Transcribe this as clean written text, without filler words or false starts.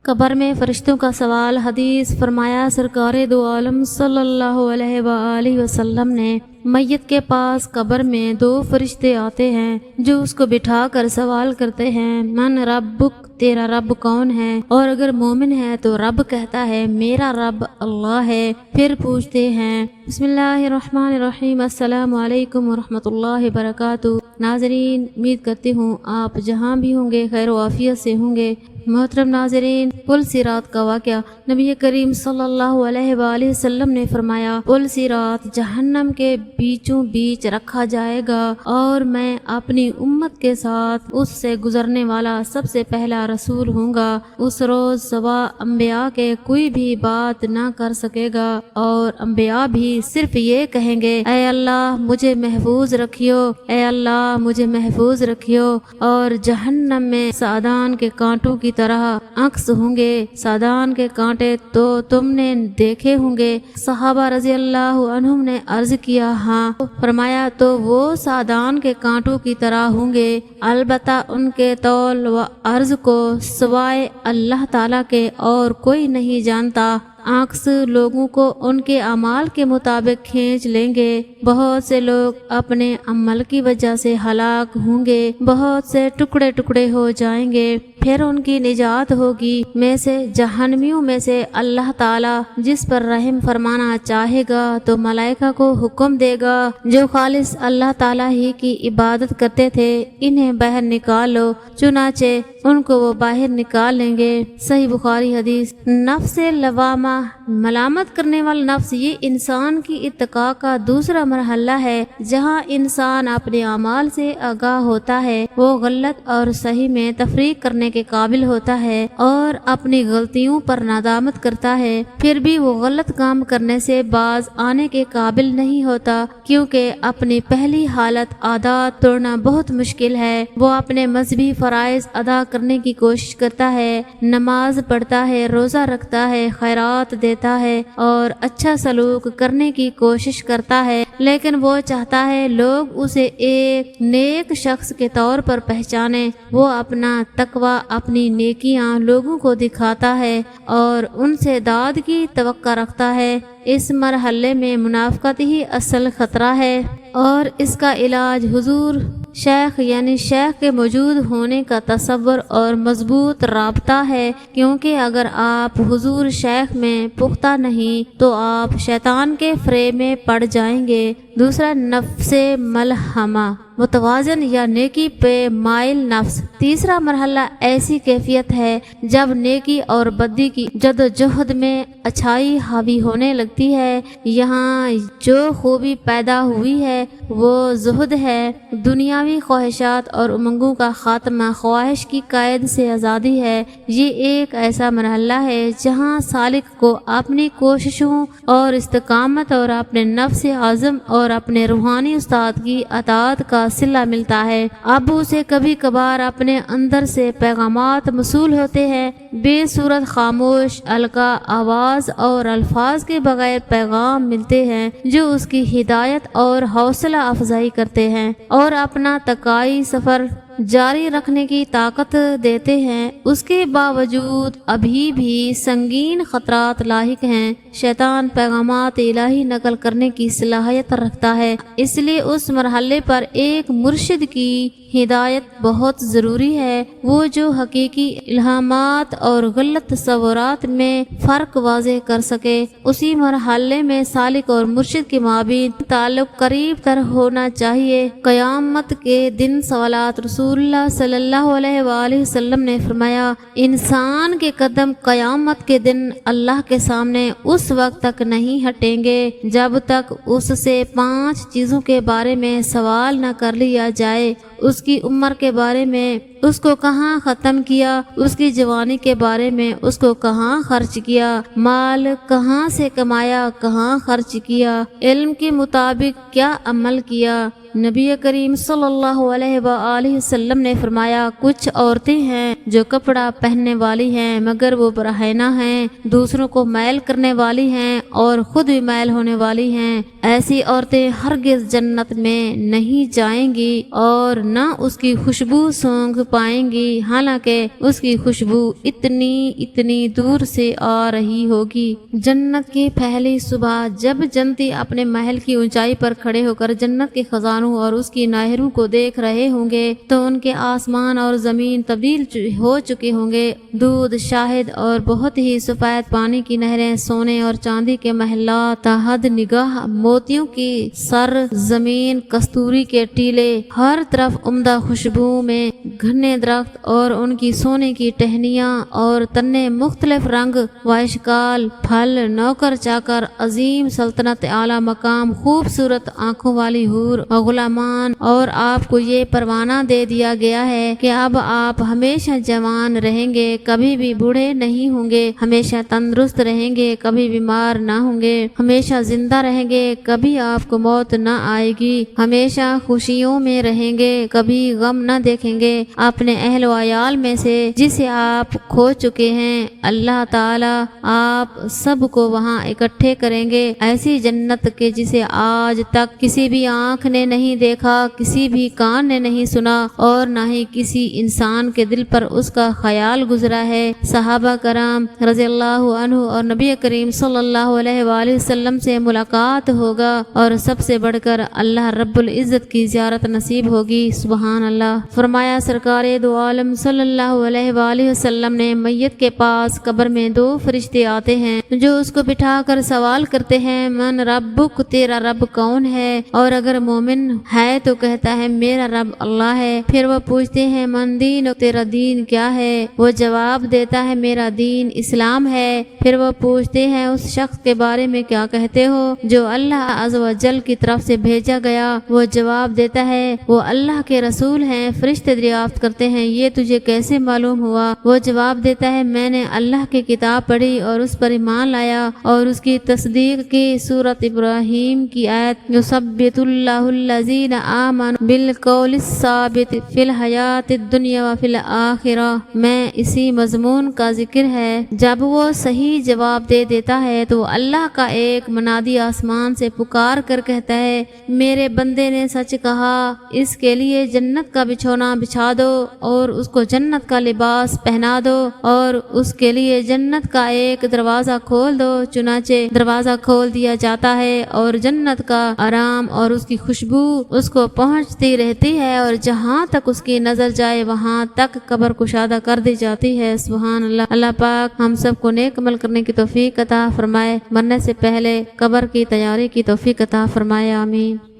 قبر میں فرشتوں کا سوال۔ حدیث فرمایا سرکار دو عالم صلی اللہ علیہ وآلہ وسلم نے میت کے پاس قبر میں 2 فرشتے آتے ہیں جو اس کو بٹھا کر سوال کرتے ہیں، من ربک، تیرا رب کون ہے؟ اور اگر مومن ہے تو رب کہتا ہے میرا رب اللہ ہے۔ پھر پوچھتے ہیں بسم اللہ الرحمن الرحیم، السلام علیکم ورحمۃ اللہ وبرکاتہ۔ ناظرین، امید کرتی ہوں آپ جہاں بھی ہوں گے خیر و عافیت سے ہوں گے۔ محترم ناظرین، پل صراط کا واقعہ نبی کریم صلی اللہ علیہ وآلہ وسلم نے فرمایا، پل صراط جہنم کے بیچوں بیچ رکھا جائے گا اور میں اپنی امت کے ساتھ اس سے گزرنے والا سب سے پہلا رسول ہوں گا۔ اس روز سوا انبیاء کے کوئی بھی بات نہ کر سکے گا اور انبیاء بھی صرف یہ کہیں گے، اے اللہ مجھے محفوظ رکھیو، اے اللہ مجھے محفوظ رکھیو۔ اور جہنم میں سادان کے کانٹوں کی طرح عکس ہوں گے۔ سادان کے کانٹے تو تم نے دیکھے ہوں گے۔ صحابہ رضی اللہ عنہم نے عرض کیا، ہاں۔ فرمایا تو وہ سادان کے کانٹوں کی طرح ہوں گے، البتہ ان کے طول و عرض کو سوائے اللہ تعالیٰ کے اور کوئی نہیں جانتا۔ عکس لوگوں کو ان کے اعمال کے مطابق کھینچ لیں گے۔ بہت سے لوگ اپنے عمل کی وجہ سے ہلاک ہوں گے، بہت سے ٹکڑے ٹکڑے ہو جائیں گے، پھر ان کی نجات ہوگی۔ میں سے جہنمیوں میں سے اللہ تعالیٰ جس پر رحم فرمانا چاہے گا تو ملائکہ کو حکم دے گا، جو خالص اللہ تعالیٰ ہی کی عبادت کرتے تھے انہیں باہر نکالو، چنانچہ ان کو وہ باہر نکال لیں گے۔ صحیح بخاری حدیث۔ نفس لوامہ، ملامت کرنے والا نفس، یہ انسان کی ارتقاء کا دوسرا مرحلہ ہے۔ جہاں انسان اپنے اعمال سے آگاہ ہوتا ہے، وہ غلط اور صحیح میں تفریق کرنے کے قابل ہوتا ہے اور اپنی غلطیوں پر ندامت کرتا ہے، پھر بھی وہ غلط کام کرنے سے باز آنے کے قابل نہیں ہوتا، کیونکہ اپنی پہلی حالت عادات توڑنا بہت مشکل ہے۔ وہ اپنے مذہبی فرائض ادا کرنے کی کوشش کرتا ہے، نماز پڑھتا ہے، روزہ رکھتا ہے، خیرات دیتا ہے اور اچھا سلوک کرنے کی کوشش کرتا ہے، لیکن وہ چاہتا ہے لوگ اسے ایک نیک شخص کے طور پر پہچانیں۔ وہ اپنا تقوی، اپنی نیکیاں لوگوں کو دکھاتا ہے اور ان سے داد کی توقع رکھتا ہے۔ اس مرحلے میں منافقت ہی اصل خطرہ ہے اور اس کا علاج حضور شیخ یعنی شیخ کے موجود ہونے کا تصور اور مضبوط رابطہ ہے، کیونکہ اگر آپ حضور شیخ میں پختہ نہیں تو آپ شیطان کے فریب میں پڑ جائیں گے۔ دوسرا، نفس ملہمہ، متوازن یا نیکی پہ مائل نفس۔ تیسرا مرحلہ ایسی کیفیت ہے جب نیکی اور بدی کی جدوجہد میں اچھائی حاوی ہونے لگتی ہے۔ یہاں جو خوبی پیدا ہوئی ہے وہ زہد ہے، دنیاوی خواہشات اور امنگوں کا خاتمہ، خواہش کی قید سے آزادی ہے۔ یہ ایک ایسا مرحلہ ہے جہاں سالک کو اپنی کوششوں اور استقامت اور اپنے نفس عزم اور اپنے روحانی استاد کی اطاعت کا صلہ ملتا ہے۔ اب اسے کبھی کبھار اپنے اندر سے پیغامات موصول ہوتے ہیں، بے صورت خاموش القاء آواز اور الفاظ کے بغیر پیغام ملتے ہیں جو اس کی ہدایت اور حوصلہ افزائی کرتے ہیں اور اپنا تقائی سفر جاری رکھنے کی طاقت دیتے ہیں۔ اس کے باوجود ابھی بھی سنگین خطرات لاحق ہیں۔ شیطان پیغامات الہی نقل کرنے کی صلاحیت رکھتا ہے، اس لیے اس مرحلے پر ایک مرشد کی ہدایت بہت ضروری ہے، وہ جو حقیقی الہامات اور غلط تصورات میں فرق واضح کر سکے۔ اسی مرحلے میں سالک اور مرشد کے مابین تعلق قریب تر ہونا چاہیے۔ قیامت کے دن سوالات۔ رسول اللہ صلی اللہ علیہ وآلہ وسلم نے فرمایا، انسان کے قدم قیامت کے دن اللہ کے سامنے اس وقت تک نہیں ہٹیں گے جب تک اس سے 5 چیزوں کے بارے میں سوال نہ کر لیا جائے۔ اس کی عمر کے بارے میں، اس کو کہاں ختم کیا، اس کی جوانی کے بارے میں، اس کو کہاں خرچ کیا، مال کہاں سے کمایا، کہاں خرچ کیا، علم کے مطابق کیا عمل کیا، نبی کریم صلی اللہ علیہ وآلہ وسلم نے فرمایا کچھ عورتیں ہیں جو کپڑا پہننے والی ہیں مگر وہ برہنہ ہیں، دوسروں کو میل کرنے والی ہیں اور خود بھی میل ہونے والی ہیں، ایسی عورتیں ہرگز جنت میں نہیں جائیں گی اور نہ اس کی خوشبو سونگھ پائیں گی، حالانکہ اس کی خوشبو اتنی دور سے آ رہی ہوگی۔ جنت کی پہلی صبح جب جنتی اپنے محل کی اونچائی پر کھڑے ہو کر جنت کے خزانوں اور اس کی نہروں کو دیکھ رہے ہوں گے تو ان کے آسمان اور زمین تبدیل ہو چکے ہوں گے، دودھ، شہد اور بہت ہی سفید پانی کی نہریں، سونے اور چاندی کے محلات، تاحد نگاہ موتیوں کی سر زمین، کستوری کے ٹیلے، ہر طرف عمدہ خوشبو میں گھنے درخت اور ان کی سونے کی ٹہنیاں اور تنے، مختلف رنگ و اشکال، پھل، نوکر چاکر، عظیم سلطنت، اعلیٰ مقام، خوبصورت آنکھوں والی حور و غلامان، اور آپ کو یہ پروانہ دے دیا گیا ہے کہ اب آپ ہمیشہ جوان رہیں گے، کبھی بھی بوڑھے نہیں ہوں گے، ہمیشہ تندرست رہیں گے، کبھی بیمار نہ ہوں گے، ہمیشہ زندہ رہیں گے، کبھی آپ کو موت نہ آئے گی، ہمیشہ خوشیوں میں رہیں گے، کبھی غم نہ دیکھیں گے، اپنے اہل و عیال میں سے جسے آپ کھو چکے ہیں اللہ تعالی آپ سب کو وہاں اکٹھے کریں گے، ایسی جنت کے جسے آج تک کسی بھی آنکھ نے نہیں دیکھا، کسی بھی کان نے نہیں سنا اور نہ ہی کسی انسان کے دل پر اس کا خیال گزرا ہے۔ صحابہ کرام رضی اللہ عنہ اور نبی کریم صلی اللہ علیہ وآلہ وسلم سے ملاقات ہوگا اور سب سے بڑھ کر اللہ رب العزت کی زیارت نصیب ہوگی، سبحان اللہ۔ فرمایا سرکار دو عالم صلی اللہ علیہ وآلہ وسلم نے میت کے پاس قبر میں دو فرشتے آتے ہیں جو اس کو بٹھا کر سوال کرتے ہیں من ربک، تیرا رب کون ہے؟ اور اگر مومن ہے تو کہتا ہے میرا رب اللہ ہے۔ پھر وہ پوچھتے ہیں من دین، تیرا دین کیا ہے؟ وہ جواب دیتا ہے میرا دین اسلام ہے۔ پھر وہ پوچھتے ہیں اس شخص کے بارے میں کیا کہتے ہو جو اللہ عز و جل کی طرف سے بھیجا گیا؟ وہ جواب دیتا ہے وہ اللہ کے رسول ہیں۔ فرشتے دریافت کرتے ہیں یہ تجھے کیسے معلوم ہوا؟ وہ جواب دیتا ہے میں نے اللہ کی کتاب پڑھی اور اس پر ایمان لایا اور اس کی تصدیق کی۔ سورۃ ابراہیم کی آیت یثبت اللہ الذین آمنوا بالقول الثابت فی الحیاۃ الدنیا وفی الآخرہ میں اسی مضمون کا ذکر ہے۔ جب وہ صحیح جواب دے دیتا ہے تو اللہ کا ایک منادی آسمان سے پکار کر کہتا ہے میرے بندے نے سچ کہا، اس کے لیے جنت کا بچھونا بچھا دو اور اس کو جنت کا لباس پہنا دو اور اس کے لیے جنت کا ایک دروازہ کھول دو۔ چنانچہ دروازہ کھول دیا جاتا ہے اور جنت کا آرام اور اس کی خوشبو اس کو پہنچتی رہتی ہے اور جہاں تک اس کی نظر جائے وہاں تک قبر کشادہ کر دی جاتی ہے، سبحان اللہ۔ اللہ پاک ہم سب کو نیک عمل کرنے کی توفیق عطا فرمائے، مرنے سے پہلے قبر کی تیاری کی توفیق عطا فرمائے، آمین۔